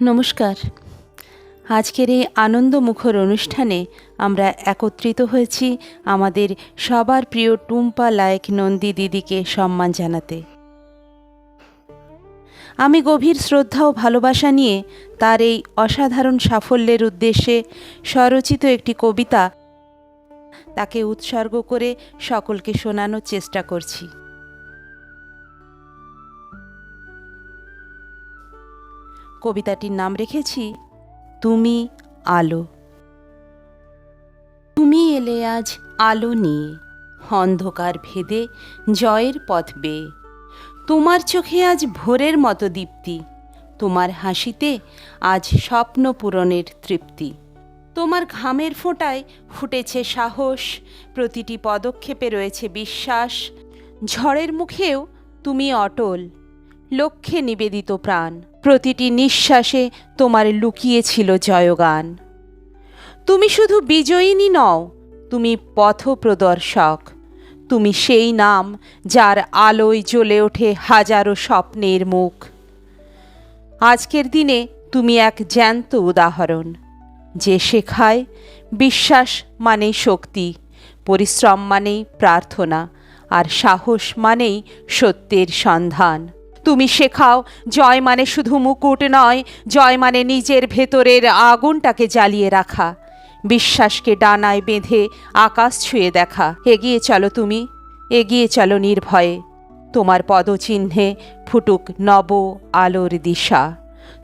নমস্কার। আজকের এই আনন্দমুখর অনুষ্ঠানে আমরা একত্রিত হয়েছি আমাদের সবার প্রিয় টুম্পা লায়েক নন্দী দিদিকে সম্মান জানাতে। আমি গভীর শ্রদ্ধা ও ভালোবাসা নিয়ে তার এই অসাধারণ সাফল্যের উদ্দেশ্যে স্বরচিত একটি কবিতা তাকে উৎসর্গ করে সকলকে শোনানোর চেষ্টা করছি। কবিতাটির নাম রেখেছি তুমি আলো। তুমি এলে আজ আলো নিয়ে, অন্ধকার ভেদে জয়ের পথ বেয়ে। তোমার চোখে আজ ভোরের মতো দীপ্তি, তোমার হাসিতে আজ স্বপ্ন পূরণের তৃপ্তি। তোমার ঘামের ফোঁটায় ফুটেছে সাহস, প্রতিটি পদক্ষেপে রয়েছে বিশ্বাস। ঝড়ের মুখেও তুমি অটল, লক্ষ্যে নিবেদিত প্রাণ। প্রতিটি নিঃশ্বাসে তোমার লুকিয়েছিল জয়গান। তুমি শুধু বিজয়িনী নও, তুমি পথপ্রদর্শক। তুমি সেই নাম যার আলোয় জ্বলে ওঠে হাজারো স্বপ্নের মুখ। আজকের দিনে তুমি এক জ্যান্ত উদাহরণ, যে শেখায় বিশ্বাস মানেই শক্তি, পরিশ্রম মানেই প্রার্থনা, আর সাহস মানেই সত্যের সন্ধান। তুমি শেখাও জয় মানে শুধু মুকুট নয়, জয় মানে নিজের ভেতরের আগুনটাকে জ্বালিয়ে রাখা, বিশ্বাসকে ডানায় বেঁধে আকাশ ছুঁয়ে দেখা। এগিয়ে চলো তুমি, এগিয়ে চলো নির্ভয়ে, তোমার পদচিহ্নে ফুটুক নব আলোর দিশা।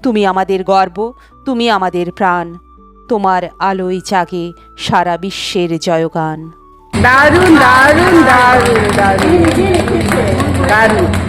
তুমি আমাদের গর্ব, তুমি আমাদের প্রাণ, তোমার আলোয় জাগে সারা বিশ্বের জয়গান। দারুণ দারুণ দারুণ দারুণ দারুণ।